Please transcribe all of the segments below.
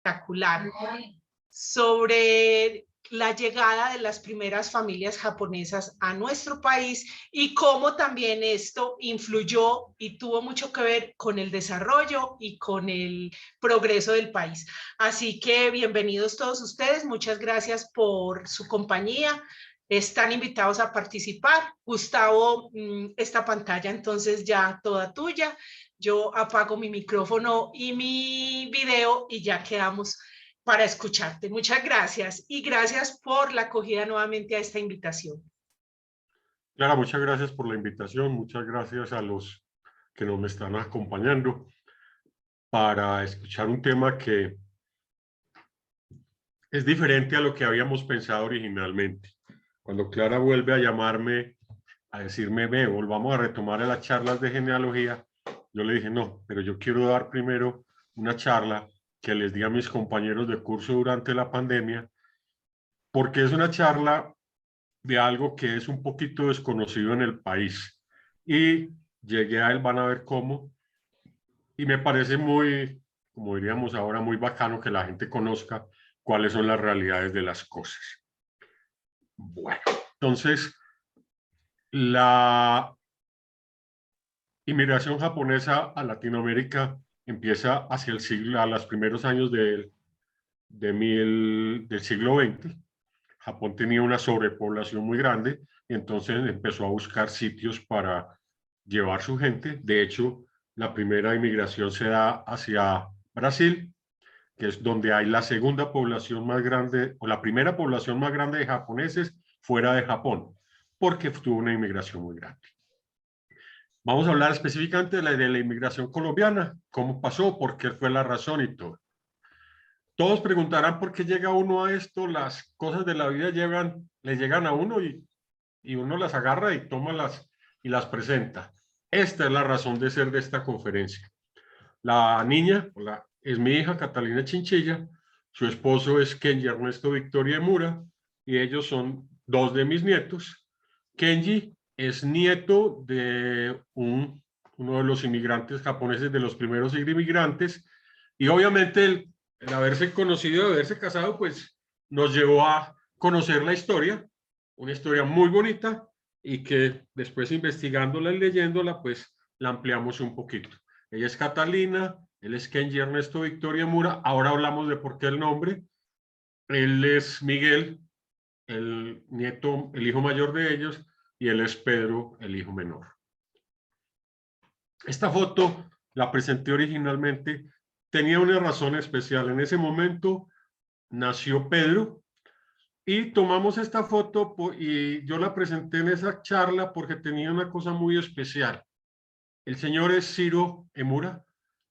espectacular sobre la llegada de las primeras familias japonesas a nuestro país y cómo también esto influyó y tuvo mucho que ver con el desarrollo y con el progreso del país. Así que bienvenidos todos ustedes, muchas gracias por su compañía. Están invitados a participar. Gustavo, esta pantalla entonces ya toda tuya. Yo apago mi micrófono y mi video y ya quedamos para escucharte. Muchas gracias y gracias por la acogida nuevamente a esta invitación. Clara, muchas gracias por la invitación. Muchas gracias a los que nos están acompañando para escuchar un tema que es diferente a lo que habíamos pensado originalmente. Cuando Clara vuelve a llamarme, a decirme, ve, volvamos a retomar las charlas de genealogía, yo le dije, no, pero yo quiero dar primero una charla que les di a mis compañeros de curso durante la pandemia, porque es una charla de algo que es un poquito desconocido en el país. Y llegué a él, van a ver cómo, y me parece muy, como diríamos ahora, muy bacano que la gente conozca cuáles son las realidades de las cosas. Bueno, entonces, la inmigración japonesa a Latinoamérica empieza hacia el siglo, a los primeros años del siglo XX. Japón tenía una sobrepoblación muy grande y entonces empezó a buscar sitios para llevar su gente. De hecho, la primera inmigración se da hacia Brasil, que es donde hay la segunda población más grande, o la primera población más grande de japoneses fuera de Japón, porque tuvo una inmigración muy grande. Vamos a hablar específicamente de la inmigración colombiana, cómo pasó, por qué fue la razón y todo. Todos preguntarán por qué llega uno a esto, las cosas de la vida le llegan a uno y uno las agarra y y las presenta. Esta es la razón de ser de esta conferencia. La niña es mi hija Catalina Chinchilla, su esposo es Kenji Ernesto Victoria Emura y ellos son dos de mis nietos. Kenji es nieto de uno de los inmigrantes japoneses, de los primeros inmigrantes, y obviamente el haberse conocido, de haberse casado, pues nos llevó a conocer la historia, una historia muy bonita y que después investigándola y leyéndola, pues la ampliamos un poquito. Ella es Catalina, él es Kenji Ernesto Victoria Mura. Ahora hablamos de por qué el nombre. Él es Miguel, el nieto, el hijo mayor de ellos, y él es Pedro, el hijo menor. Esta foto la presenté originalmente, tenía una razón especial. En ese momento nació Pedro y tomamos esta foto y yo la presenté en esa charla porque tenía una cosa muy especial. El señor es Ciro Emura,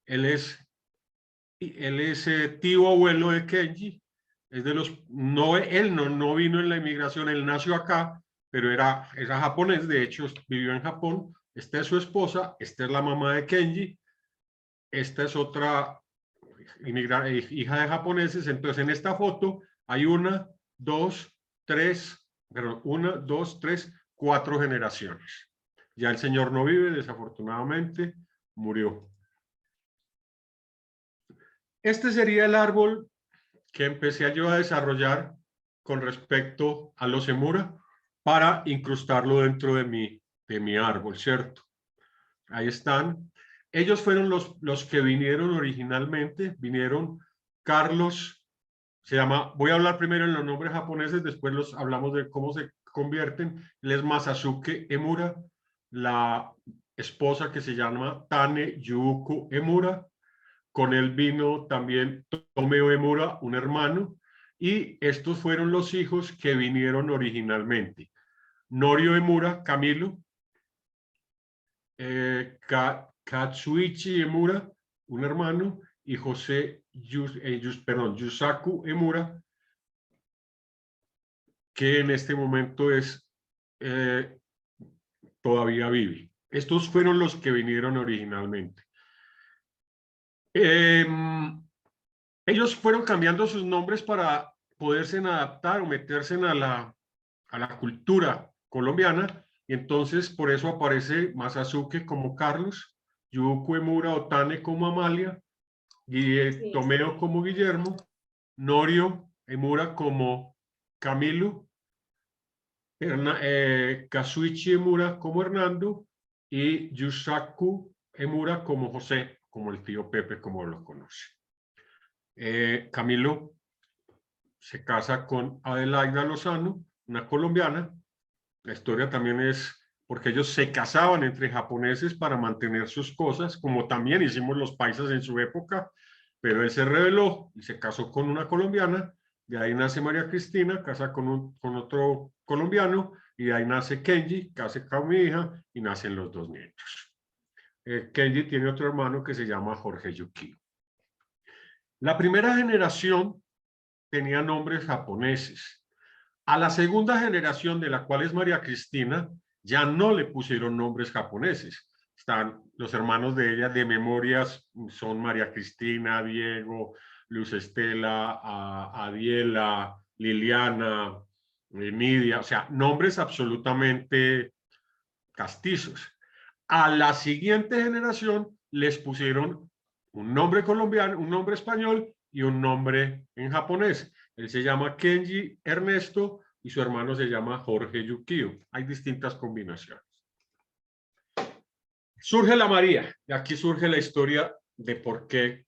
él es tío abuelo de Kenji, es de los, no, él no vino en la inmigración, él nació acá, pero era japonés, de hecho vivió en Japón. Esta es su esposa, esta es la mamá de Kenji, esta es otra hija de japoneses. Entonces en esta foto hay una, dos, tres, cuatro generaciones. Ya el señor no vive, desafortunadamente, murió. Este sería el árbol que empecé yo a desarrollar con respecto a los Emura para incrustarlo dentro de mi árbol, ¿cierto? Ahí están. Ellos fueron los que vinieron originalmente. Vinieron Carlos, voy a hablar primero en los nombres japoneses, después hablamos de cómo se convierten. Él es Masasuke Emura, la esposa que se llama Tane Yuko Emura. Con él vino también Tomeo Emura, un hermano, y estos fueron los hijos que vinieron originalmente. Norio Emura, Camilo, Katsuichi Emura, un hermano, y Yusaku Emura, que en este momento todavía vive. Estos fueron los que vinieron originalmente. Ellos fueron cambiando sus nombres para poderse adaptar o meterse a la cultura colombiana, y entonces por eso aparece Masasuke como Carlos, Yuko Emura o Tane como Amalia, Tomeo como Guillermo, Norio Emura como Camilo, Kazuichi Emura como Hernando y Yusaku Emura como José, como el tío Pepe, como lo conoce. Camilo se casa con Adelaida Lozano, una colombiana. La historia también es porque ellos se casaban entre japoneses para mantener sus cosas, como también hicimos los paisas en su época, pero él se rebeló y se casó con una colombiana. De ahí nace María Cristina, casa con otro colombiano, y de ahí nace Kenji, casa con mi hija, y nacen los dos nietos. Kenji tiene otro hermano que se llama Jorge Yukio. La primera generación tenía nombres japoneses. A la segunda generación, de la cual es María Cristina, ya no le pusieron nombres japoneses. Están los hermanos de ella de memorias, son María Cristina, Diego, Luz Estela, Adiela, Liliana, Nidia, o sea, nombres absolutamente castizos. A la siguiente generación les pusieron un nombre colombiano, un nombre español y un nombre en japonés. Él se llama Kenji Ernesto y su hermano se llama Jorge Yukio. Hay distintas combinaciones. Surge la María, y aquí surge la historia de por qué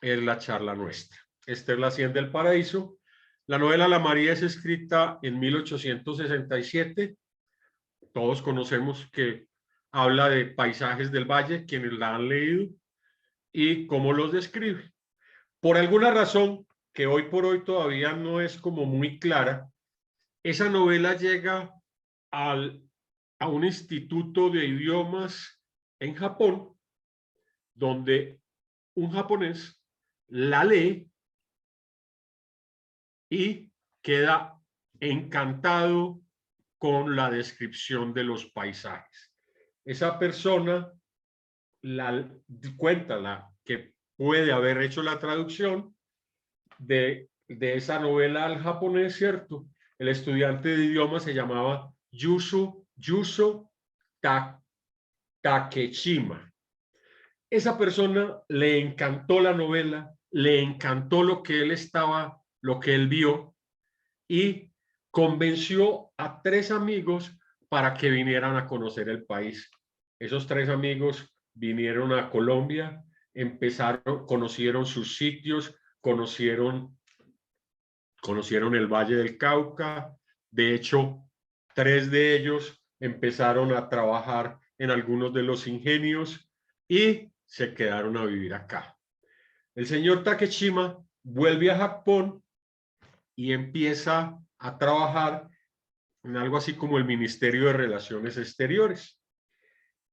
es la charla nuestra. Esta es la Hacienda del Paraíso. La novela La María es escrita en 1867. Todos conocemos que habla de paisajes del valle, quienes la han leído, y cómo los describe. Por alguna razón que hoy por hoy todavía no es como muy clara, esa novela llega a un instituto de idiomas en Japón, donde un japonés la lee y queda encantado con la descripción de los paisajes. Esa persona cuenta que puede haber hecho la traducción de esa novela al japonés, ¿cierto? El estudiante de idioma se llamaba Yuso Takeshima. Esa persona le encantó la novela, le encantó lo que él vio, y convenció a 3 amigos para que vinieran a conocer el país. Esos 3 amigos vinieron a Colombia, conocieron sus sitios, conocieron el Valle del Cauca. De hecho, 3 de ellos empezaron a trabajar en algunos de los ingenios y se quedaron a vivir acá. El señor Takeshima vuelve a Japón y empieza a trabajar en algo así como el Ministerio de Relaciones Exteriores.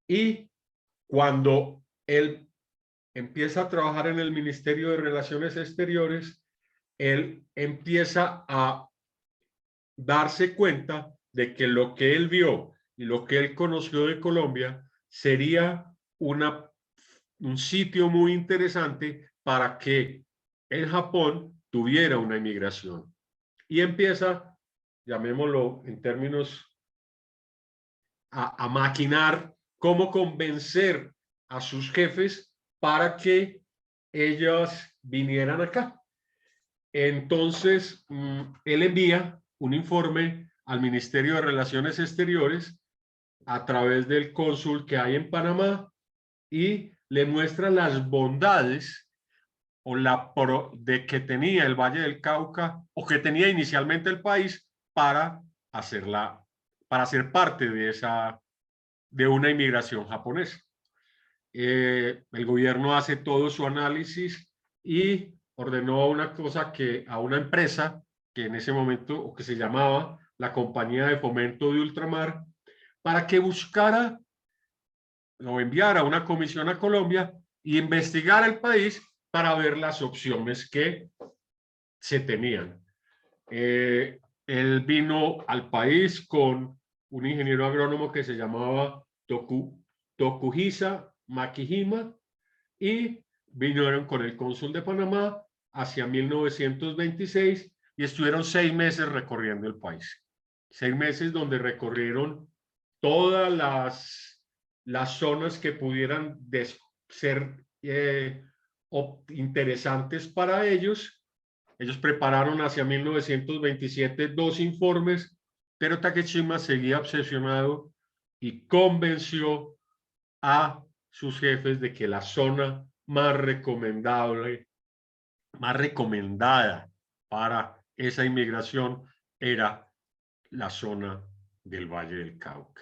Y cuando él empieza a trabajar en el Ministerio de Relaciones Exteriores, él empieza a darse cuenta de que lo que él vio y lo que él conoció de Colombia sería un sitio muy interesante para que el Japón tuviera una inmigración. Y empieza, llamémoslo en términos, a maquinar cómo convencer a sus jefes para que ellos vinieran acá. Entonces, él envía un informe al Ministerio de Relaciones Exteriores a través del cónsul que hay en Panamá y le muestra las bondades de que tenía el Valle del Cauca, o que tenía inicialmente el país, para ser parte de una inmigración japonesa. El gobierno hace todo su análisis y ordenó a una empresa que en ese momento, o que se llamaba la Compañía de Fomento de Ultramar, para que buscara o enviara una comisión a Colombia y investigara el país para ver las opciones que se tenían. Él vino al país con un ingeniero agrónomo que se llamaba Tokuhisa Makihima, y vinieron con el cónsul de Panamá hacia 1926 y estuvieron 6 meses recorriendo el país. 6 meses donde recorrieron todas las zonas que pudieran ser interesantes para ellos. Ellos prepararon hacia 1927 2 informes, pero Takeshima seguía obsesionado y convenció a sus jefes de que la zona más recomendada para esa inmigración era la zona del Valle del Cauca.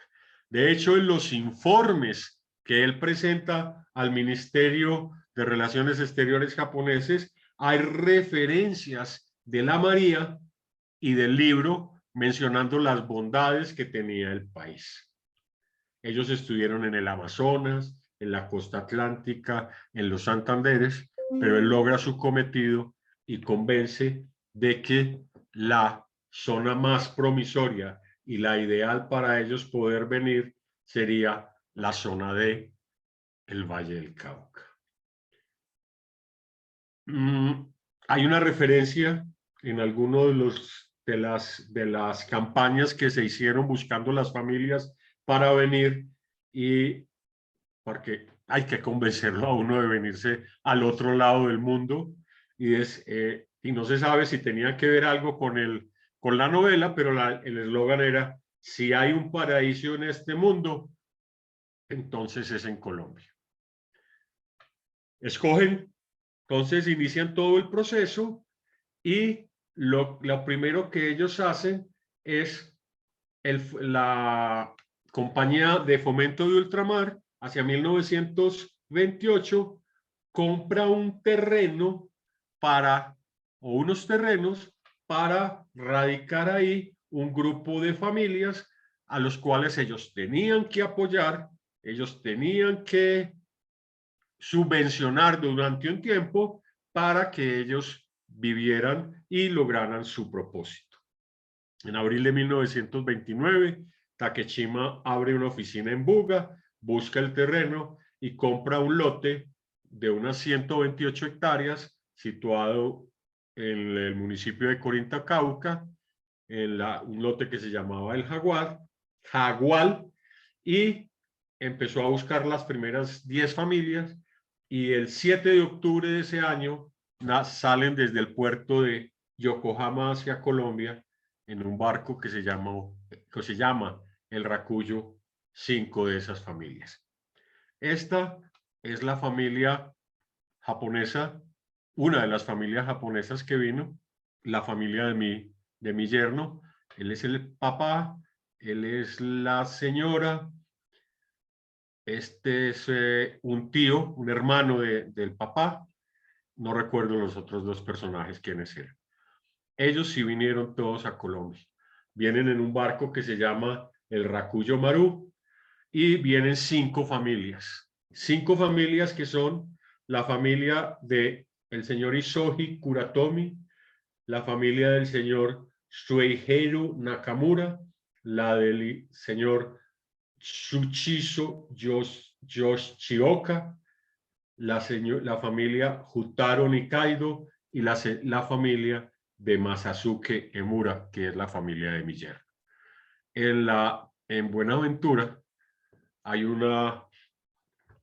De hecho, en los informes que él presenta al Ministerio de Relaciones Exteriores japoneses, hay referencias de la María y del libro mencionando las bondades que tenía el país. Ellos estuvieron en el Amazonas, en la costa atlántica, en los Santanderes, pero él logra su cometido y convence de que la zona más promisoria y la ideal para ellos poder venir sería la zona de el Valle del Cauca. Hay una referencia en alguno de las campañas que se hicieron buscando las familias para venir, y porque hay que convencerlo a uno de venirse al otro lado del mundo, y no se sabe si tenía que ver algo con la novela, pero el eslogan era: si hay un paraíso en este mundo, entonces es en Colombia. Escogen, entonces inician todo el proceso, y lo primero que ellos hacen es la compañía de fomento de ultramar, hacia 1928, compra un terreno o unos terrenos para radicar ahí un grupo de familias a los cuales ellos tenían que apoyar, ellos tenían que subvencionar durante un tiempo para que ellos vivieran y lograran su propósito. En abril de 1929, Takeshima abre una oficina en Buga, busca el terreno y compra un lote de unas 128 hectáreas situado en el municipio de Corinta, Cauca, un lote que se llamaba el Jagual, y empezó a buscar las primeras 10 familias, y el 7 de octubre de ese año salen desde el puerto de Yokohama hacia Colombia en un barco que se llama el Rakuyo, 5 de esas familias. Esta es la familia japonesa, una de las familias japonesas que vino, la familia de mi yerno. Él es el papá, él es la señora, este es un tío, un hermano del papá. No recuerdo los otros dos personajes quiénes eran. Ellos sí vinieron todos a Colombia. Vienen en un barco que se llama el Rakuyo Maru, y vienen 5 familias. 5 familias que son la familia del señor Isoji Kuratomi, la familia del señor Shueiheru Nakamura, la del señor Tsuchiso Yoshioka, la familia Jutaro Nikaido y la familia de Masasuke Emura, que es la familia de mi yerno. En Buenaventura hay una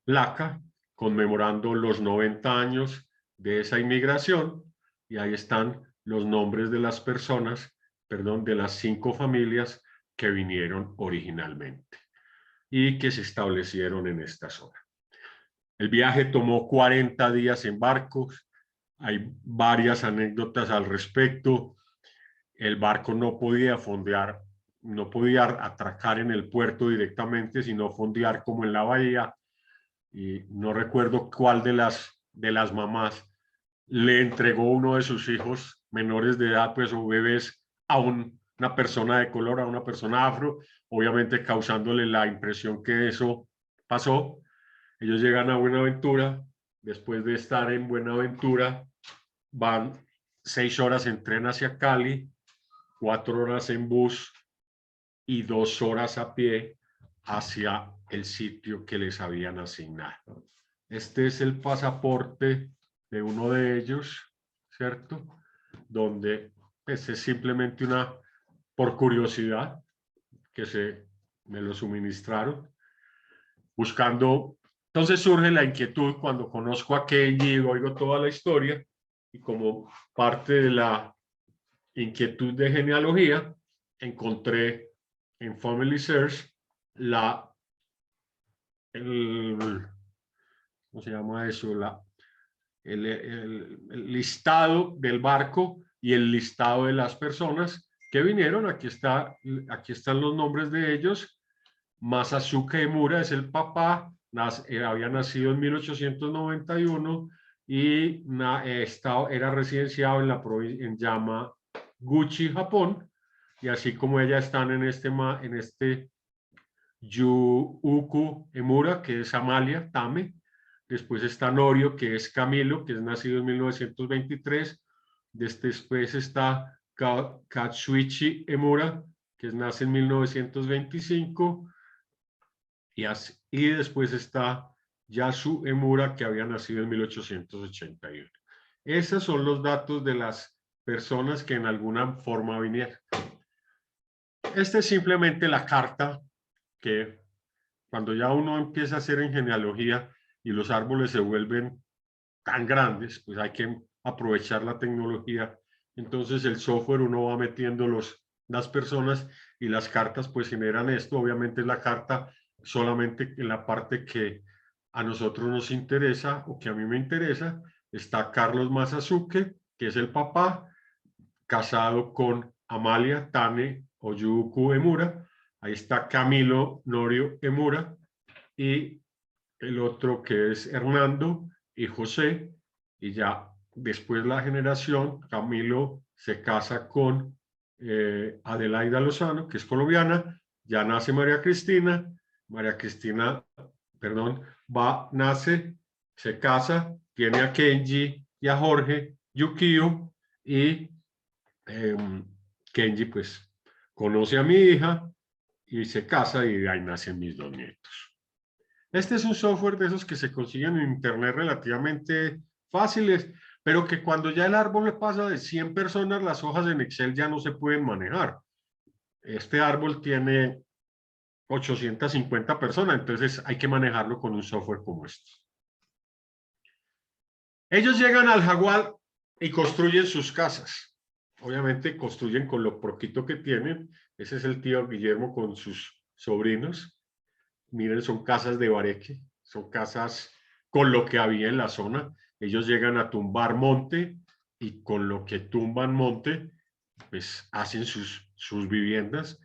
placa conmemorando los 90 años de esa inmigración, y ahí están los nombres de las personas, de las 5 familias que vinieron originalmente y que se establecieron en esta zona. El viaje tomó 40 días en barcos. Hay varias anécdotas al respecto. El barco no podía fondear, no podía atracar en el puerto directamente, sino fondear como en la bahía. Y no recuerdo cuál de las mamás le entregó uno de sus hijos menores de edad, pues, o bebés, a una persona de color, a una persona afro, obviamente causándole la impresión que eso pasó. Ellos llegan a Buenaventura. Después de estar en Buenaventura, van 6 horas en tren hacia Cali, 4 horas en bus y 2 horas a pie hacia el sitio que les habían asignado. Este es el pasaporte de uno de ellos, ¿cierto? Donde pues, es simplemente por curiosidad, que me lo suministraron, buscando Entonces surge la inquietud cuando conozco a Kenji, oigo toda la historia, y como parte de la inquietud de genealogía, encontré en Family Search ¿cómo se llama eso? El listado del barco y el listado de las personas que vinieron. Aquí están los nombres de ellos. Masasuke Emura es el papá, había nacido en 1891 y era residenciado en Yamaguchi, Japón, y así como ella están en este Yuuku Emura, que es Amalia Tame. Después está Norio, que es Camilo, que es nacido en 1923. Después está Katsuichi Emura, que nace en 1925. Y después está Yasu Emura, que había nacido en 1881. Esos son los datos de las personas que en alguna forma vinieron. Esta es simplemente la carta que cuando ya uno empieza a hacer en genealogía y los árboles se vuelven tan grandes, pues hay que aprovechar la tecnología. Entonces el software, uno va metiendo las personas y las cartas pues generan esto. Obviamente la carta solamente en la parte que a nosotros nos interesa o que a mí me interesa. Está Carlos Masasuke, que es el papá, casado con Amalia Tane Oyuku Emura. Ahí está Camilo Norio Emura y el otro que es Hernando y José. Y ya después la generación, Camilo se casa con Adelaida Lozano, que es colombiana. Ya nace María Cristina, perdón, nace, se casa, tiene a Kenji y a Jorge Yukio, y Kenji pues conoce a mi hija y se casa, y de ahí nacen mis 2 nietos. Este es un software de esos que se consiguen en internet relativamente fáciles, pero que cuando ya el árbol le pasa de 100 personas, las hojas en Excel ya no se pueden manejar. Este árbol tiene 850 personas, entonces hay que manejarlo con un software como este. Ellos llegan al Jaguar y construyen sus casas. Obviamente construyen con lo poquito que tienen. Ese es el tío Guillermo con sus sobrinos. Miren, son casas de bareque, son casas con lo que había en la zona. Ellos llegan a tumbar monte y con lo que tumban monte, pues hacen sus viviendas.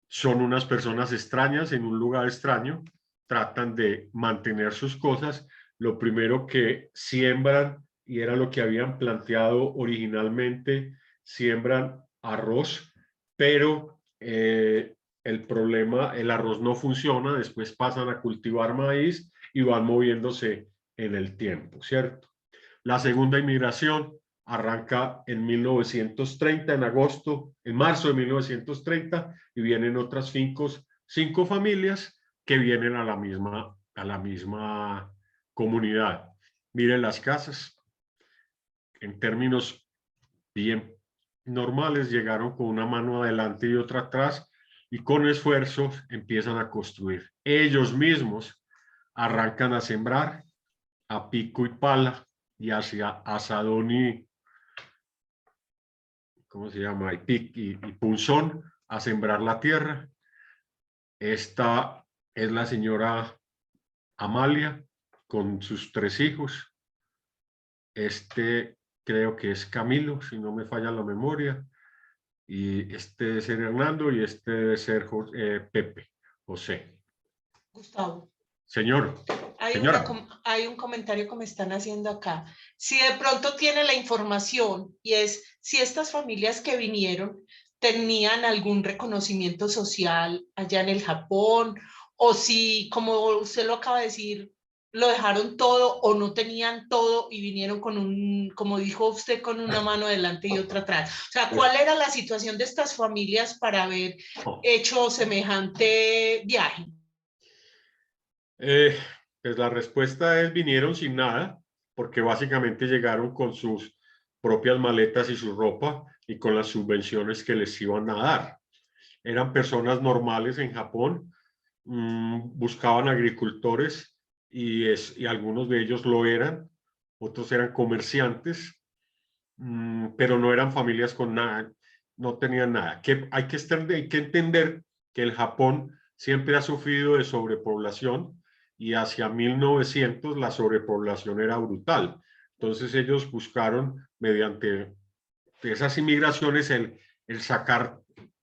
Son unas personas extrañas en un lugar extraño, tratan de mantener sus cosas. Lo primero que siembran, y era lo que habían planteado originalmente, siembran arroz, pero el problema, el arroz no funciona, después pasan a cultivar maíz y van moviéndose en el tiempo, ¿cierto? La segunda inmigración arranca en 1930, en marzo de 1930, y vienen otras 5 familias que vienen a la misma comunidad. Miren las casas. En términos bien normales, llegaron con una mano adelante y otra atrás, y con esfuerzo empiezan a construir. Ellos mismos arrancan a sembrar a pico y pala y hacia asadón y, ¿cómo se llama? Y punzón a sembrar la tierra. Esta es la señora Amalia con sus 3 hijos. Este creo que es Camilo, si no me falla la memoria. Y este debe ser Hernando y este debe ser Pepe, José. Gustavo. Señor. Hay un comentario que me están haciendo acá. Si de pronto tiene la información, y es si estas familias que vinieron tenían algún reconocimiento social allá en el Japón, o si, como usted lo acaba de decir, lo dejaron todo o no tenían todo y vinieron con como dijo usted, con una mano adelante y otra atrás. O sea, ¿cuál era la situación de estas familias para haber hecho semejante viaje? Pues la respuesta es: vinieron sin nada, porque básicamente llegaron con sus propias maletas y su ropa y con las subvenciones que les iban a dar. Eran personas normales en Japón, buscaban agricultores y algunos de ellos lo eran, otros eran comerciantes, pero no eran familias con nada, no tenían nada. Hay que entender que el Japón siempre ha sufrido de sobrepoblación y hacia 1900 la sobrepoblación era brutal. Entonces ellos buscaron mediante esas inmigraciones el sacar,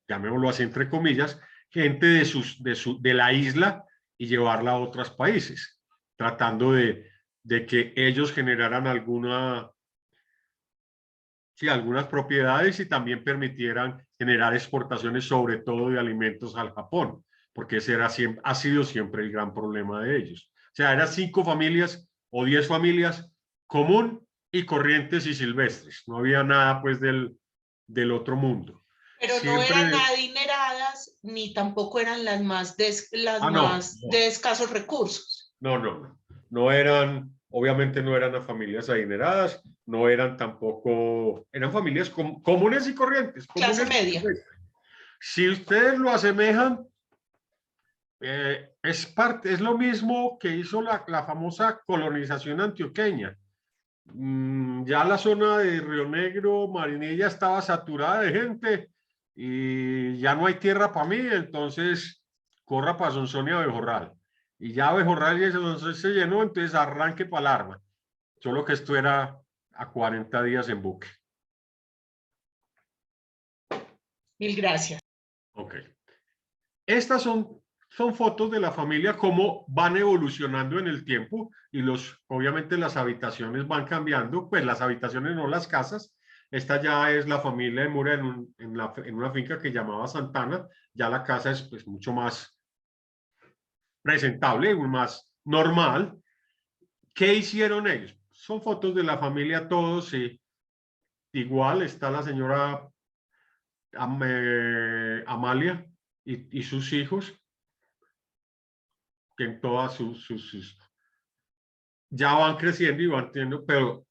llamémoslo así entre comillas, gente de la isla y llevarla a otros países, tratando de que ellos generaran algunas propiedades y también permitieran generar exportaciones, sobre todo de alimentos al Japón, porque ese ha sido siempre el gran problema de ellos. O sea, eran 5 familias o 10 familias común y corrientes y silvestres. No había nada pues del otro mundo. Pero no Siempre... eran adineradas ni tampoco eran las más no, de escasos recursos. no eran, obviamente no eran familias adineradas, no eran tampoco, eran familias comunes y corrientes. Clase media. Si ustedes lo asemejan, es lo mismo que hizo la famosa colonización antioqueña. Ya la zona de Río Negro, Marinilla estaba saturada de gente y ya no hay tierra para mí, entonces corra para Sonsón y Abejorral. Y ya Abejorral y entonces se llenó, entonces arranque para Larma. Solo que esto era a 40 días en buque. Mil gracias. Ok. Estas son fotos de la familia, cómo van evolucionando en el tiempo y obviamente las habitaciones van cambiando, pues las habitaciones no las casas. Esta ya es la familia de Mura en una finca que llamaba Santana. Ya la casa es pues mucho más presentable, más normal. ¿Qué hicieron ellos? Son fotos de la familia todos y igual está la señora Amalia y sus hijos, que en todas sus ya van creciendo y van teniendo, pero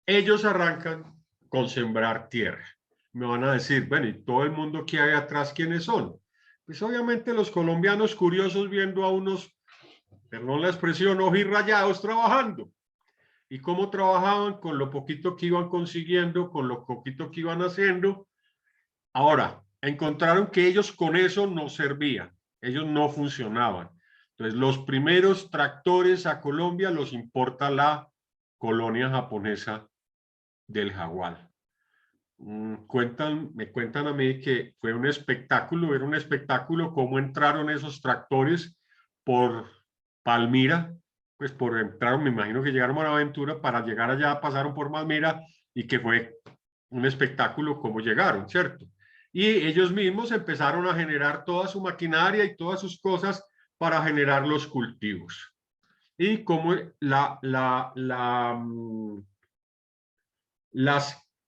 ellos arrancan con sembrar tierra. Me van a decir, bueno, ¿y todo el mundo que hay atrás quiénes son? Pues obviamente los colombianos curiosos viendo a unos, perdón la expresión, ojirrayados trabajando. ¿Y cómo trabajaban? Con lo poquito que iban consiguiendo, con lo poquito que iban haciendo. Ahora, encontraron que ellos con eso no servían, ellos no funcionaban. Entonces, los primeros tractores a Colombia los importa la colonia japonesa del Jaguar. Me cuentan a mí que fue un espectáculo, era un espectáculo cómo entraron esos tractores por Palmira, pues entraron, me imagino que llegaron a Buenaventura, para llegar allá pasaron por Palmira y que fue un espectáculo cómo llegaron, ¿cierto? Y ellos mismos empezaron a generar toda su maquinaria y todas sus cosas para generar los cultivos. Y como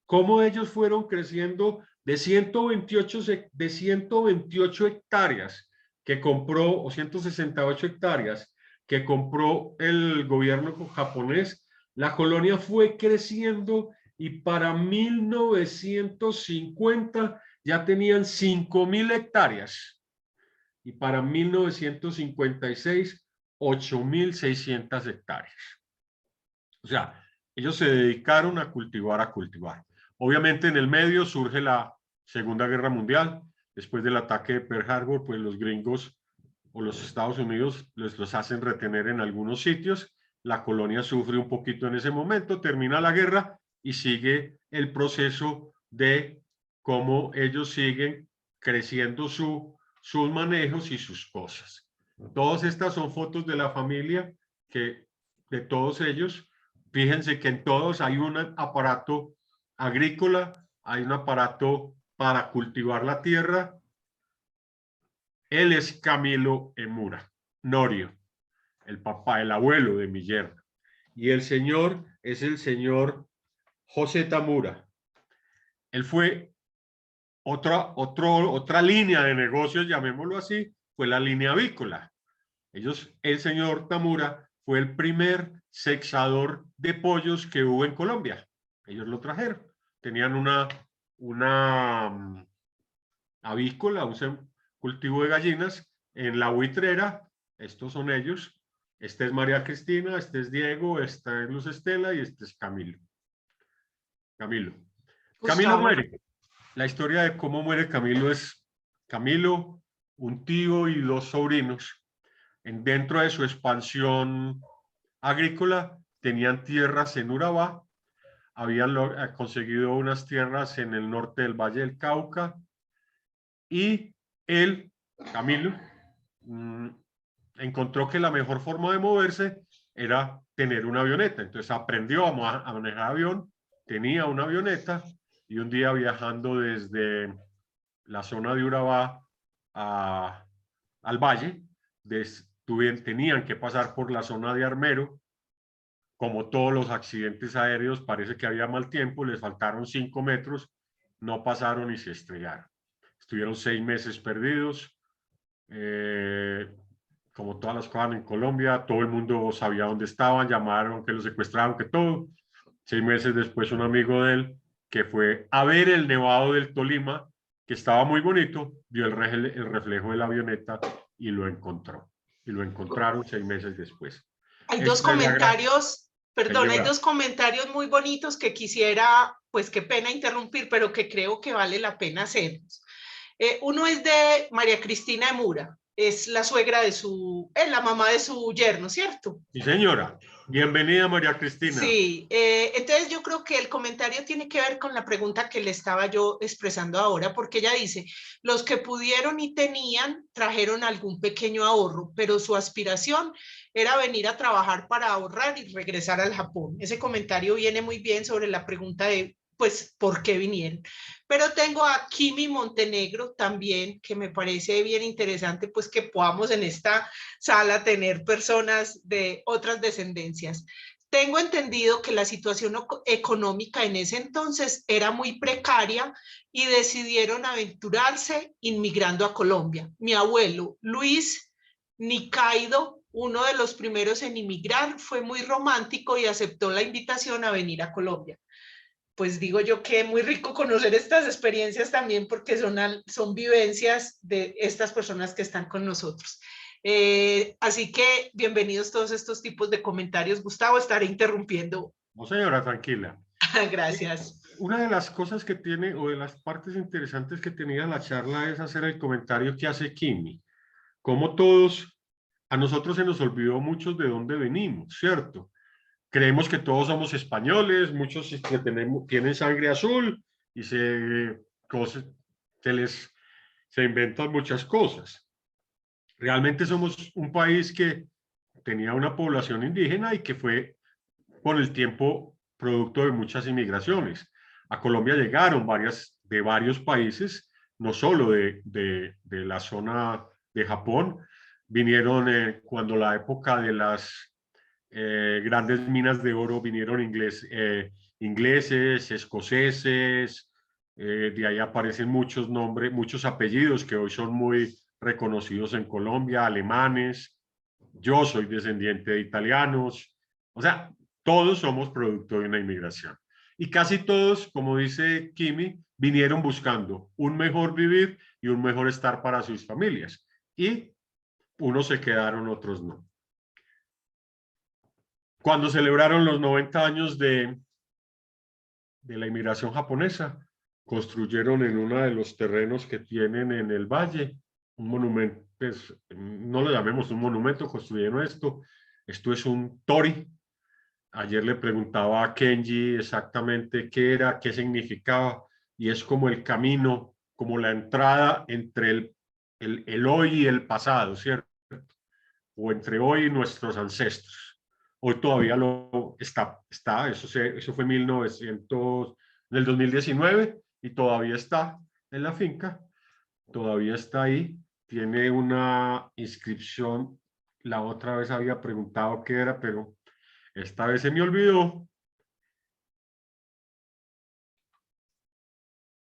cómo ellos fueron creciendo de 128 hectáreas que compró, o 168 hectáreas que compró el gobierno japonés, la colonia fue creciendo y para 1950 ya tenían 5.000 hectáreas y para 1956 8.600 hectáreas. O sea, ellos se dedicaron a cultivar, Obviamente en el medio surge la Segunda Guerra Mundial. Después del ataque de Pearl Harbor, pues los gringos o los Estados Unidos los hacen retener en algunos sitios. La colonia sufre un poquito en ese momento, termina la guerra y sigue el proceso de cómo ellos siguen creciendo sus manejos y sus cosas. Todas estas son fotos de la familia, de todos ellos. Fíjense que en todos hay un aparato agrícola, hay un aparato para cultivar la tierra. Él es Camilo Emura, Norio, el papá, el abuelo de mi yerno. Y el señor es el señor José Tamura. Él fue otra línea de negocios, llamémoslo así, fue la línea avícola. El señor Tamura fue el primer sexador de pollos que hubo en Colombia. Ellos lo trajeron. Tenían una avícola, un cultivo de gallinas en La Buitrera. Estos son ellos. Este es María Cristina, este es Diego, esta es Luz Estela y este es Camilo. Camilo Gustavo. muere. La historia de cómo muere Camilo es Camilo, un tío y dos sobrinos. Dentro de su expansión agrícola tenían tierras en Urabá, habían conseguido unas tierras en el norte del Valle del Cauca y él, Camilo, encontró que la mejor forma de moverse era tener una avioneta. Entonces aprendió a manejar avión, tenía una avioneta y un día viajando desde la zona de Urabá al valle, tenían que pasar por la zona de Armero. Como todos los accidentes aéreos, parece que había mal tiempo, les faltaron 5 metros, no pasaron y se estrellaron. Estuvieron 6 meses perdidos. Como todas las cosas en Colombia, todo el mundo sabía dónde estaban, llamaron que los secuestraron, que todo. 6 meses después, un amigo de él, que fue a ver el Nevado del Tolima, que estaba muy bonito, vio el reflejo de la avioneta y lo encontró. Y lo encontraron 6 meses después. Hay dos comentarios, perdón, hay dos comentarios muy bonitos que quisiera, pues qué pena interrumpir, pero que creo que vale la pena hacerlos. Uno es de María Cristina Emura, es la suegra de es la mamá de su yerno, ¿cierto? Sí, señora. Bienvenida, María Cristina. Sí, entonces yo creo que el comentario tiene que ver con la pregunta que le estaba yo expresando ahora, porque ella dice, los que pudieron y tenían trajeron algún pequeño ahorro, pero su aspiración era venir a trabajar para ahorrar y regresar al Japón. Ese comentario viene muy bien sobre la pregunta de, pues, ¿por qué vinieron? Pero tengo a Kimi Montenegro también, que me parece bien interesante, pues que podamos en esta sala tener personas de otras descendencias. Tengo entendido que la situación económica en ese entonces era muy precaria y decidieron aventurarse inmigrando a Colombia. Mi abuelo, Luis Nicaido, uno de los primeros en inmigrar, fue muy romántico y aceptó la invitación a venir a Colombia. Pues digo yo que es muy rico conocer estas experiencias también porque son vivencias de estas personas que están con nosotros. Así que bienvenidos todos estos tipos de comentarios. Gustavo, estaré interrumpiendo. No, señora, tranquila. Gracias. Una de las cosas que tiene, o de las partes interesantes que tenía la charla, es hacer el comentario que hace Kimi. Como todos, a nosotros se nos olvidó muchos de dónde venimos, ¿cierto? Creemos que todos somos españoles, muchos que tienen sangre azul y se inventan muchas cosas. Realmente somos un país que tenía una población indígena y que fue con el tiempo producto de muchas inmigraciones. A Colombia llegaron de varios países, no solo de la zona de Japón, vinieron cuando la época de las grandes minas de oro vinieron ingleses, escoceses, de ahí aparecen muchos nombres, muchos apellidos que hoy son muy reconocidos en Colombia, alemanes, yo soy descendiente de italianos, o sea, todos somos producto de una inmigración. Y casi todos, como dice Kimi, vinieron buscando un mejor vivir y un mejor estar para sus familias. Y unos se quedaron, otros no. Cuando celebraron los 90 años de la inmigración japonesa, construyeron en uno de los terrenos que tienen en el valle un monumento, pues, no lo llamemos un monumento, construyeron esto es un tori. Ayer le preguntaba a Kenji exactamente qué era, qué significaba, y es como el camino, como la entrada entre el hoy y el pasado, ¿cierto? O entre hoy y nuestros ancestros. Hoy todavía eso fue en el 2019 y todavía está en la finca, todavía está ahí, tiene una inscripción. La otra vez había preguntado qué era, pero esta vez se me olvidó.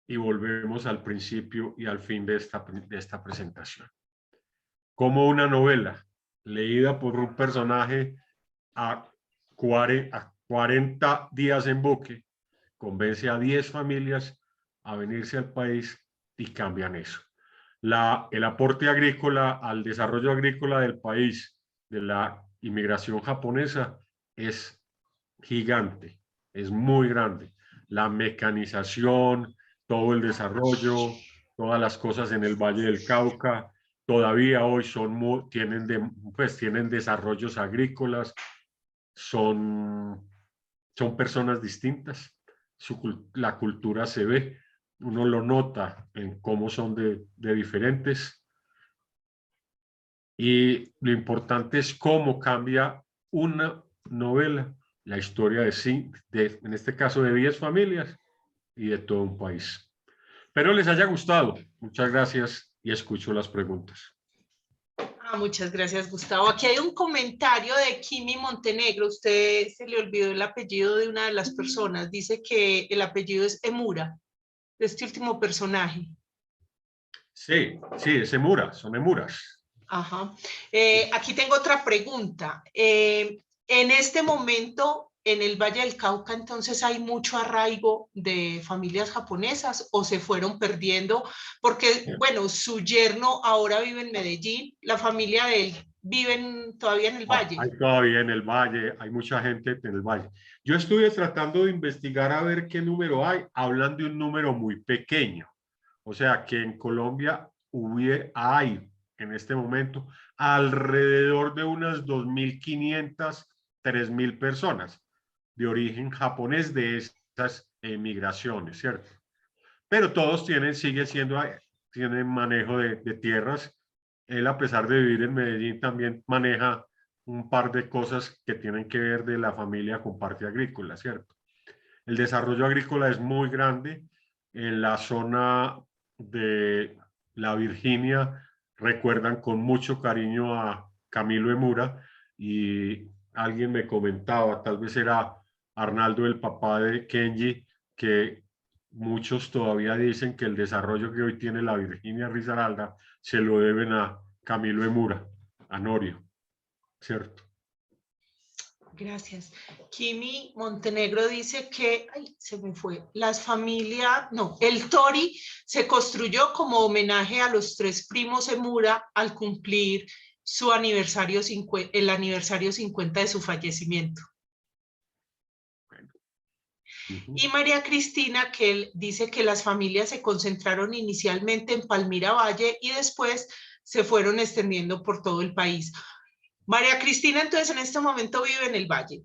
Y volvemos al principio y al fin de esta presentación. Como una novela leída por un personaje a 40 días en buque, convence a 10 familias a venirse al país y cambian eso. El aporte agrícola al desarrollo agrícola del país, de la inmigración japonesa es gigante, es muy grande. La mecanización, todo el desarrollo, todas las cosas en el Valle del Cauca, todavía hoy tienen desarrollos agrícolas, son personas distintas. La cultura se ve, uno lo nota en cómo son de diferentes. Y lo importante es cómo cambia una novela la historia en este caso, de 10 familias y de todo un país. Espero les haya gustado. Muchas gracias y escucho las preguntas. Muchas gracias, Gustavo. Aquí hay un comentario de Kimi Montenegro. Usted se le olvidó el apellido de una de las personas. Dice que el apellido es Emura, de este último personaje. Sí, es Emura, son Emuras. Ajá. Aquí tengo otra pregunta. En este momento, en el Valle del Cauca, entonces hay mucho arraigo de familias japonesas o se fueron perdiendo, porque, bueno, su yerno ahora vive en Medellín, la familia de él viven todavía en el Valle. Hay todavía en el Valle, hay mucha gente en el Valle. Yo estuve tratando de investigar a ver qué número hay, hablan de un número muy pequeño. O sea que en Colombia hay en este momento alrededor de unas 2.500, 3.000 personas de origen japonés de esas emigraciones, ¿cierto? Pero todos tienen manejo de tierras. Él, a pesar de vivir en Medellín, también maneja un par de cosas que tienen que ver de la familia con parte agrícola, ¿cierto? El desarrollo agrícola es muy grande. En la zona de la Virginia recuerdan con mucho cariño a Camilo Emura, y alguien me comentaba, tal vez era Arnaldo, el papá de Kenji, que muchos todavía dicen que el desarrollo que hoy tiene la Virginia Risaralda se lo deben a Camilo Emura, a Norio, ¿cierto? Gracias. Kimi Montenegro dice que, se me fue, el Tori se construyó como homenaje a los 3 primos Emura al cumplir su aniversario, el aniversario 50 de su fallecimiento. Y María Cristina, que él dice que las familias se concentraron inicialmente en Palmira Valle y después se fueron extendiendo por todo el país. María Cristina, entonces, en este momento vive en el Valle.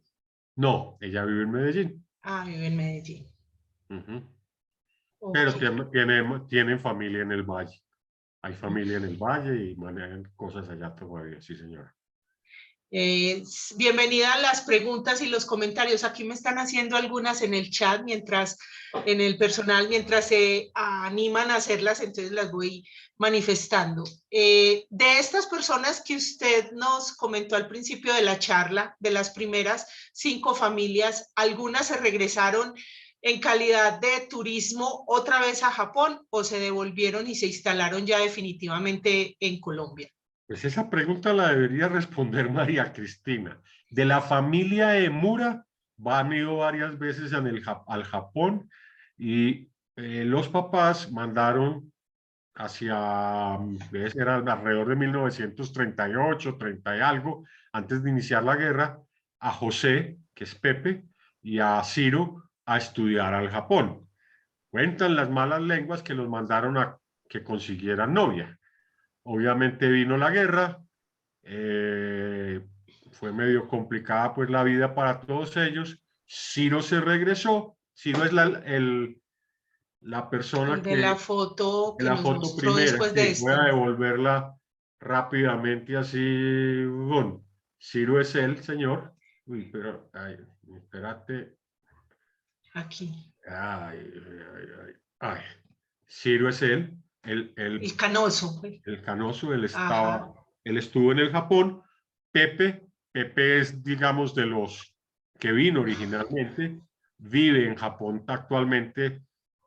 No, ella vive en Medellín. Vive en Medellín. Pero tienen familia en el Valle. Hay familia en el Valle y manejan cosas allá todavía, sí, señora. Bienvenida a las preguntas y los comentarios. Aquí me están haciendo algunas en el chat, en el personal, mientras se animan a hacerlas, entonces las voy manifestando. De estas personas que usted nos comentó al principio de la charla, de las primeras 5 familias, algunas se regresaron en calidad de turismo otra vez a Japón o se devolvieron y se instalaron ya definitivamente en Colombia. Pues esa pregunta la debería responder María Cristina. De la familia Emura, han ido varias veces al Japón, y los papás mandaron era alrededor de 1938, 30 y algo, antes de iniciar la guerra, a José, que es Pepe, y a Ciro a estudiar al Japón. Cuentan las malas lenguas que los mandaron a que consiguieran novia. Obviamente vino la guerra, fue medio complicada pues la vida para todos ellos. Ciro se regresó. Ciro es la persona de la foto que nos mostró primera, después de esta. Voy a devolverla rápidamente así. Bueno, Ciro es el señor. Uy, pero espérate. Aquí. Ciro es él. El canoso. El canoso, él estuvo en el Japón. Pepe es, digamos, de los que vino originalmente, vive en Japón actualmente.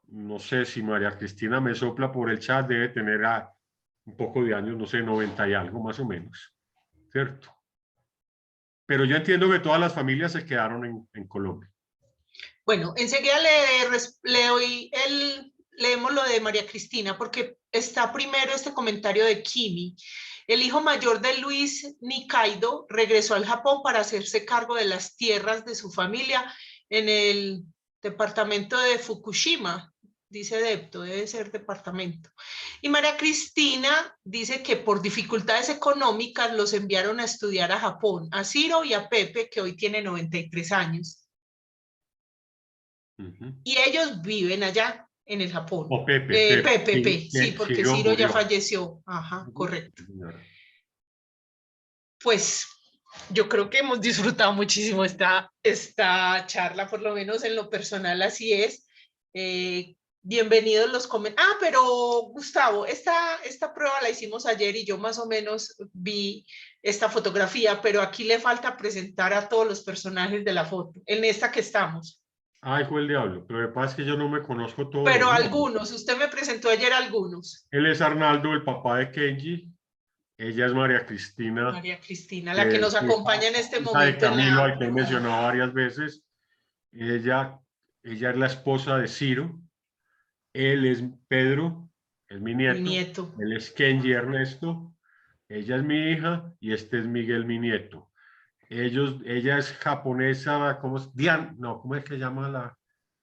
No sé si María Cristina me sopla por el chat, debe tener un poco de años, no sé, 90 y algo más o menos, ¿cierto? Pero yo entiendo que todas las familias se quedaron en Colombia. Bueno, enseguida leemos lo de María Cristina, porque está primero este comentario de Kimi. El hijo mayor de Luis Nikaido regresó al Japón para hacerse cargo de las tierras de su familia en el departamento de Fukushima. Dice Depto, debe ser departamento. Y María Cristina dice que por dificultades económicas los enviaron a estudiar a Japón, a Ciro y a Pepe, que hoy tiene 93 años. Y ellos viven allá en el Japón. O Pepe, Pepe, sí, porque Ciro Ciro ya murió. falleció. Ajá, correcto. Pues yo creo que hemos disfrutado muchísimo esta charla, por lo menos en lo personal así es. Bienvenidos los comentarios. Ah, pero Gustavo, esta prueba la hicimos ayer y yo más o menos vi esta fotografía, pero aquí le falta presentar a todos los personajes de la foto, en esta que estamos. Ay, fue el diablo, pero lo que pasa es que yo no me conozco todos pero los algunos, usted me presentó ayer algunos. Él es Arnaldo, el papá de Kenji. Ella es María Cristina. María Cristina, la que nos acompaña en este momento. De Camilo, al que he mencionado varias veces. Ella es la esposa de Ciro. Él es Pedro, es mi nieto. Él es Kenji Ernesto. Ella es mi hija y este es Miguel, mi nieto. Ella es japonesa, ¿cómo es? ¿Cómo es que llama la?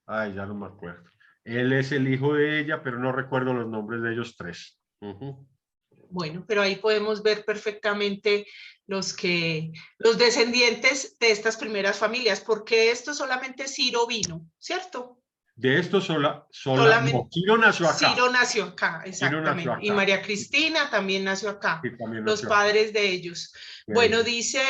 Ay, ya no me acuerdo. Él es el hijo de ella, pero no recuerdo los nombres de ellos tres. Bueno, pero ahí podemos ver perfectamente los descendientes de estas primeras familias, porque esto solamente Ciro vino, ¿cierto? De esto solamente. No, Ciro nació acá. Ciro nació acá, exactamente. Nació acá. Y María Cristina también nació acá. Sí, también nació los padres acá de ellos. Sí. Bueno, dice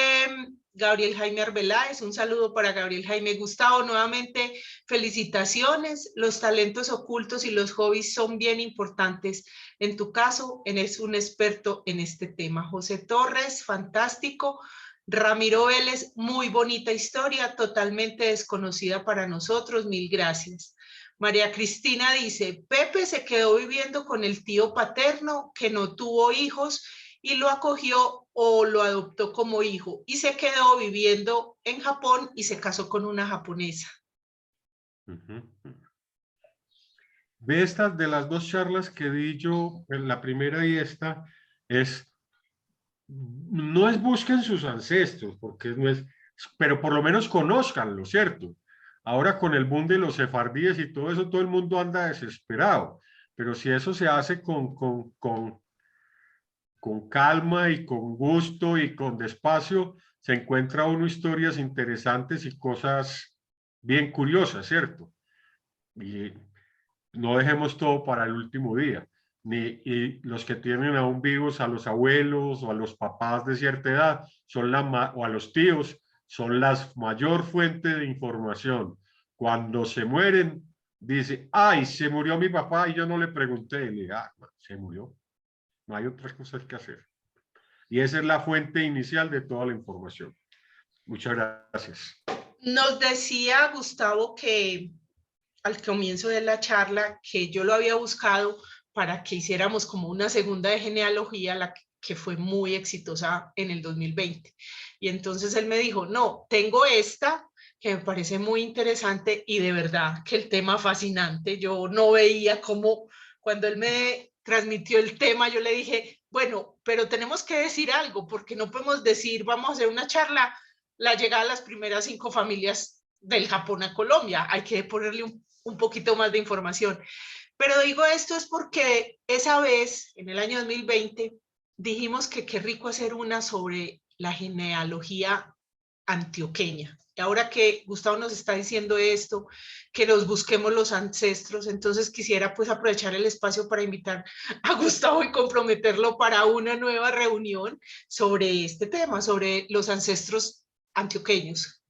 Gabriel Jaime Arbeláez, un saludo para Gabriel Jaime. Gustavo, nuevamente felicitaciones. Los talentos ocultos y los hobbies son bien importantes. En tu caso, eres un experto en este tema. José Torres, fantástico. Ramiro Vélez, muy bonita historia, totalmente desconocida para nosotros, mil gracias. María Cristina dice, Pepe se quedó viviendo con el tío paterno que no tuvo hijos y lo acogió o lo adoptó como hijo y se quedó viviendo en Japón y se casó con una japonesa. De estas, de las dos charlas que di yo, la primera y esta, no es busquen sus ancestros, porque no es, pero por lo menos conózcanlo, ¿cierto? Ahora con el boom de los sefardíes y todo eso, todo el mundo anda desesperado, pero si eso se hace con calma y con gusto y con despacio, se encuentra uno historias interesantes y cosas bien curiosas, ¿cierto? Y no dejemos todo para el último día. Y los que tienen aún vivos a los abuelos o a los papás de cierta edad o a los tíos son la mayor fuente de información. Cuando se mueren, dice, ay, se murió mi papá y yo no le pregunté. Y le digo, se murió. No hay otras cosas que hacer. Y esa es la fuente inicial de toda la información. Muchas gracias. Nos decía Gustavo que al comienzo de la charla que yo lo había buscado para que hiciéramos como una segunda de genealogía, la que fue muy exitosa en el 2020. Y entonces él me dijo, no, tengo esta que me parece muy interesante y de verdad que el tema fascinante. Yo no veía cómo, cuando él me transmitió el tema, yo le dije, bueno, pero tenemos que decir algo, porque no podemos decir, vamos a hacer una charla, la llegada a las primeras 5 familias del Japón a Colombia. Hay que ponerle un poquito más de información. Pero digo esto es porque esa vez, en el año 2020, dijimos que qué rico hacer una sobre la genealogía antioqueña. Y ahora que Gustavo nos está diciendo esto, que nos busquemos los ancestros, entonces quisiera pues aprovechar el espacio para invitar a Gustavo y comprometerlo para una nueva reunión sobre este tema, sobre los ancestros antioqueños.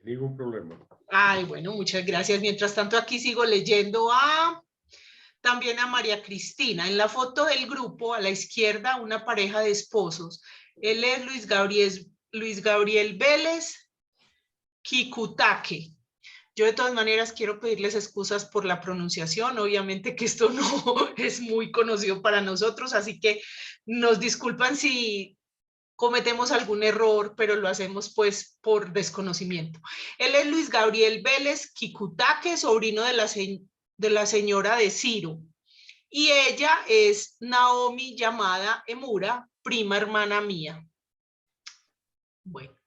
Ningún problema. Ay, bueno, muchas gracias. Mientras tanto, aquí sigo leyendo también a María Cristina. En la foto del grupo, a la izquierda, una pareja de esposos. Él es Luis Gabriel Vélez Kikutake. Yo de todas maneras quiero pedirles excusas por la pronunciación. Obviamente que esto no es muy conocido para nosotros, así que nos disculpan si cometemos algún error, pero lo hacemos pues por desconocimiento. Él es Luis Gabriel Vélez Kikutake, sobrino de la señora de Ciro, y ella es Naomi Yamada Emura, prima hermana mía. Bueno,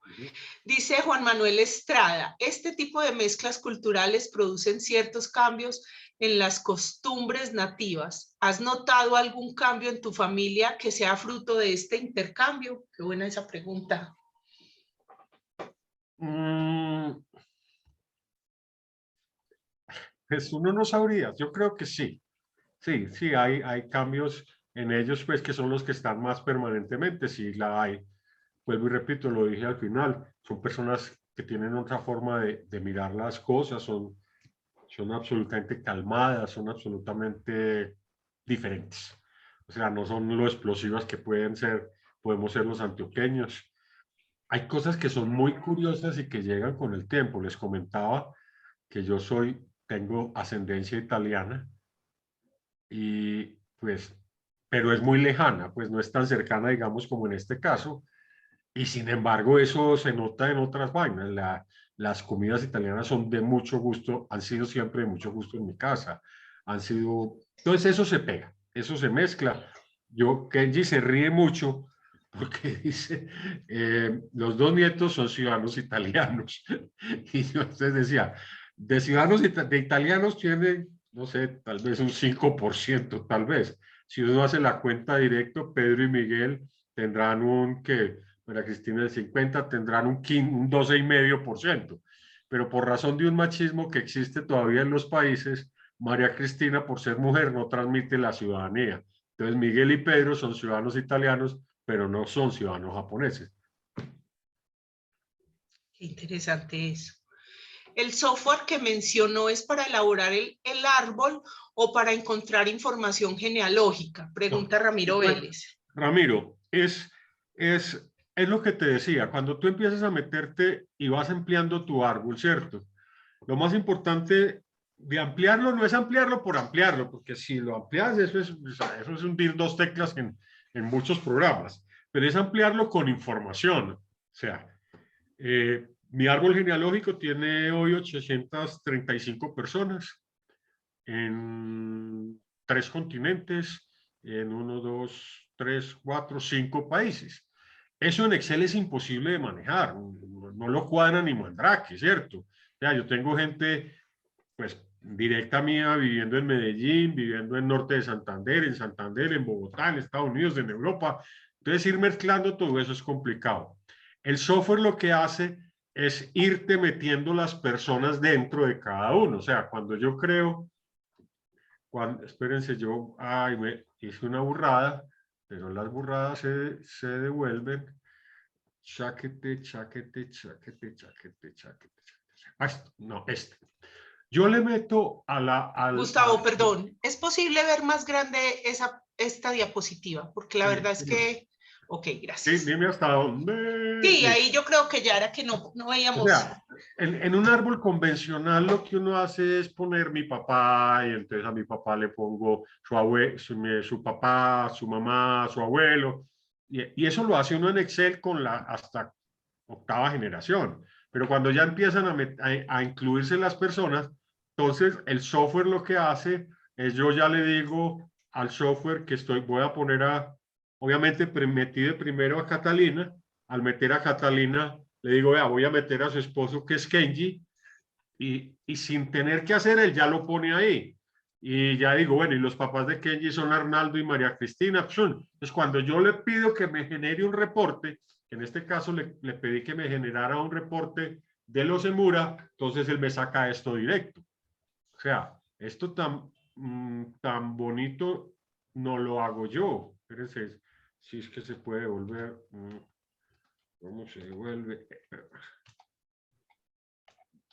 dice Juan Manuel Estrada, este tipo de mezclas culturales producen ciertos cambios en las costumbres nativas. ¿Has notado algún cambio en tu familia que sea fruto de este intercambio? Qué buena esa pregunta. Pues uno no sabría, yo creo que sí. Sí, hay cambios en ellos, pues que son los que están más permanentemente, sí la hay. Vuelvo y repito, lo dije al final, son personas que tienen otra forma de mirar las cosas, son absolutamente calmadas, son absolutamente diferentes. O sea, no son lo explosivas que podemos ser los antioqueños. Hay cosas que son muy curiosas y que llegan con el tiempo. Les comentaba que tengo ascendencia italiana y pues, pero es muy lejana, pues no es tan cercana, digamos, como en este caso. Y sin embargo, eso se nota en otras vainas. Las comidas italianas son de mucho gusto, han sido siempre de mucho gusto en mi casa. Entonces eso se pega, eso se mezcla. Kenji se ríe mucho porque dice, los dos nietos son ciudadanos italianos. Y yo entonces decía, de ciudadanos de italianos tienen, no sé, tal vez un 5%, tal vez. Si uno hace la cuenta directo, Pedro y Miguel tendrán María Cristina del 50, tendrán un 12,5%. Pero por razón de un machismo que existe todavía en los países, María Cristina, por ser mujer, no transmite la ciudadanía. Entonces, Miguel y Pedro son ciudadanos italianos, pero no son ciudadanos japoneses. Qué interesante eso. ¿El software que mencionó es para elaborar el árbol o para encontrar información genealógica? Pregunta Ramiro Vélez. Ramiro, es lo que te decía, cuando tú empiezas a meterte y vas ampliando tu árbol, ¿cierto? Lo más importante de ampliarlo no es ampliarlo por ampliarlo, porque si lo amplias, eso es hundir dos teclas en muchos programas, pero es ampliarlo con información. O sea, mi árbol genealógico tiene hoy 835 personas en 3 continentes, en 1, 2, 3, 4, 5 países. Eso en Excel es imposible de manejar, no lo cuadra ni Mandrake, ¿cierto? O sea, yo tengo gente, pues, directa mía viviendo en Medellín, viviendo en norte de Santander, en Bogotá, en Estados Unidos, en Europa. Entonces, ir mezclando todo eso es complicado. El software lo que hace es irte metiendo las personas dentro de cada uno. O sea, cuando yo creo, espérense, me hice una burrada, pero las burradas se devuelven. Chaquete. No, Yo le meto Gustavo, perdón, ¿es posible ver más grande esta diapositiva? Porque la verdad es que... Ok, gracias. Sí, dime hasta dónde. Sí, ahí yo creo que ya era que no veíamos. O sea, en un árbol convencional lo que uno hace es poner mi papá y entonces a mi papá le pongo su papá, su mamá, su abuelo y eso lo hace uno en Excel con hasta 8ª generación. Pero cuando ya empiezan a incluirse las personas, entonces el software lo que hace es yo ya le digo al software que voy a poner obviamente metí de primero a Catalina, al meter a Catalina le digo, vea, voy a meter a su esposo que es Kenji y sin tener que hacer él ya lo pone ahí. Y ya digo, bueno, y los papás de Kenji son Arnaldo y María Cristina. Entonces, cuando yo le pido que me genere un reporte, en este caso le pedí que me generara un reporte de los Emura, entonces él me saca esto directo. O sea, esto tan bonito no lo hago yo. Espérense, si es que se puede volver... ¿Cómo se devuelve?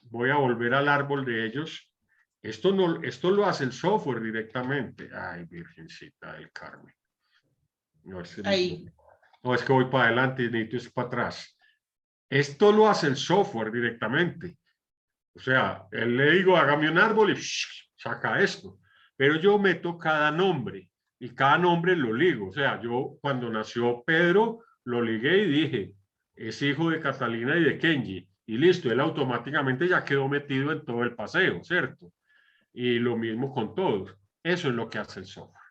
Voy a volver al árbol de ellos. Esto lo hace el software directamente. Ay, Virgencita del Carmen. No, es que voy para adelante y necesito ir para atrás. Esto lo hace el software directamente. O sea, él le digo, hágame un árbol y saca esto. Pero yo meto cada nombre y cada nombre lo ligo. O sea, yo cuando nació Pedro, lo ligué y dije, es hijo de Catalina y de Kenji. Y listo, él automáticamente ya quedó metido en todo el paseo, ¿cierto? Y lo mismo con todos. Eso es lo que hace el software.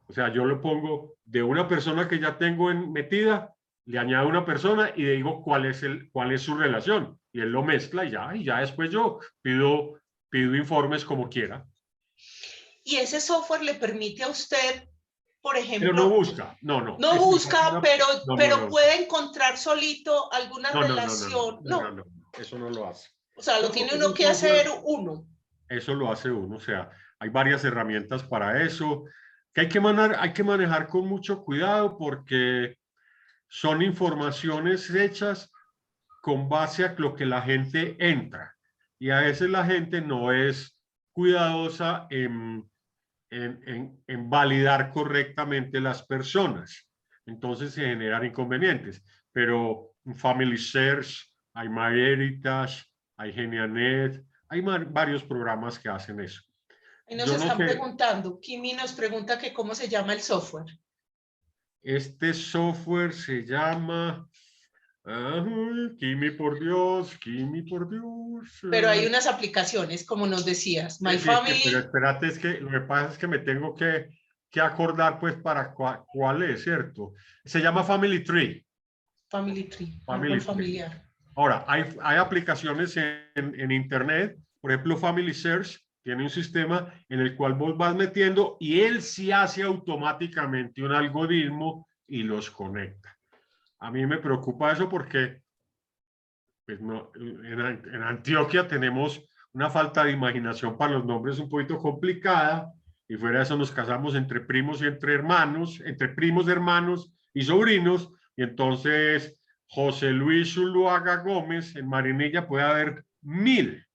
O sea, yo lo pongo de una persona que ya tengo metida, le añado una persona y le digo cuál es su relación. Y él lo mezcla y ya después yo pido informes como quiera. Y ese software le permite a usted, por Pero no ejemplo, busca, no. no busca, pero No. puede encontrar solito alguna relación. No, Eso no lo hace. o sea, lo No, tiene porque uno esos que hacer software, uno. eso lo hace uno, o sea, hay varias herramientas para eso, que hay que manejar con mucho cuidado porque son informaciones hechas con base a lo que la gente entra. Y a veces la gente no es cuidadosa en validar correctamente las personas. Entonces se generan inconvenientes. Pero en Family Search, hay MyHeritage, hay Genianet, hay varios programas que hacen eso. Y nos Yo no están sé, preguntando, Kimi nos pregunta que cómo se llama el software. este software se llama... Kimi, por Dios, Kimi, por Dios. Pero hay unas aplicaciones, como nos decías, My Sí, pero Family. espérate, es que lo que pasa es que me tengo que acordar pues para cuál es, ¿cierto? Se llama Family Tree. Family Tree, árbol Family Tree. familiar. Ahora, hay aplicaciones en Internet, por ejemplo, Family Search tiene un sistema en el cual vos vas metiendo y él sí hace automáticamente un algoritmo y los conecta. A mí me preocupa eso porque pues no, en Antioquia tenemos una falta de imaginación para los nombres un poquito complicada y fuera de eso nos casamos entre primos y entre hermanos, entre primos, hermanos y sobrinos y entonces José Luis Zuluaga Gómez en Marinilla puede haber 1000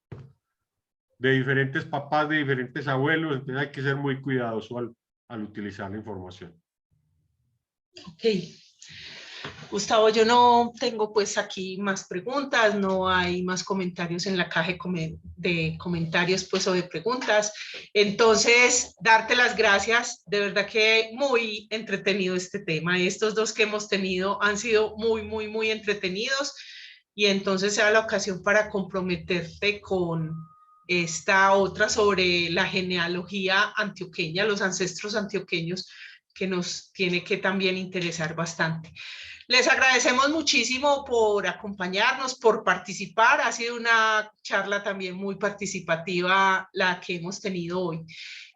de diferentes papás, de diferentes abuelos, entonces hay que ser muy cuidadoso al utilizar la información. Ok. Gustavo, yo no tengo pues aquí más preguntas, no hay más comentarios en la caja de comentarios pues o de preguntas. Entonces, darte las gracias, de verdad que muy entretenido este tema. Estos dos que hemos tenido han sido muy entretenidos y entonces sea la ocasión para comprometerte con esta otra sobre la genealogía antioqueña, los ancestros antioqueños, que nos tiene que también interesar bastante. Les agradecemos muchísimo por acompañarnos, por participar. Ha sido una charla también muy participativa la que hemos tenido hoy.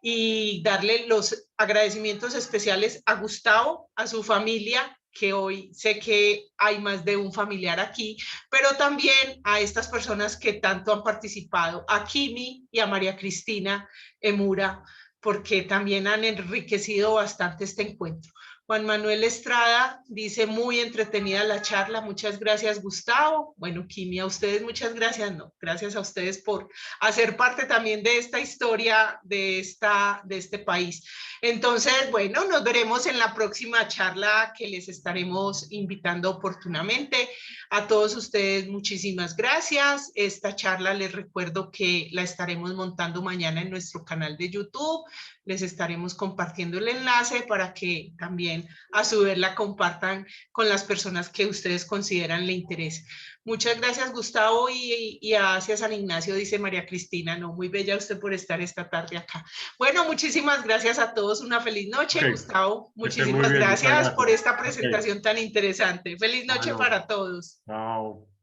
Y darle los agradecimientos especiales a Gustavo, a su familia, que hoy sé que hay más de un familiar aquí, pero también a estas personas que tanto han participado, a Kimi y a María Cristina Emura, porque también han enriquecido bastante este encuentro. Juan Manuel Estrada dice, muy entretenida la charla, muchas gracias Gustavo. Bueno, Kimi, a ustedes muchas gracias, no, gracias a ustedes por hacer parte también de esta historia de este país. Entonces, bueno, nos veremos en la próxima charla que les estaremos invitando oportunamente. A todos ustedes muchísimas gracias. Esta charla les recuerdo que la estaremos montando mañana en nuestro canal de YouTube. Les estaremos compartiendo el enlace para que también a su vez la compartan con las personas que ustedes consideran le interesa. Muchas gracias Gustavo y hacia San Ignacio, dice María Cristina, no, muy bella usted por estar esta tarde acá. Bueno, muchísimas gracias a todos, una feliz noche. Okay. Gustavo, muchísimas gracias por esta presentación tan interesante. Feliz noche para todos. Chao.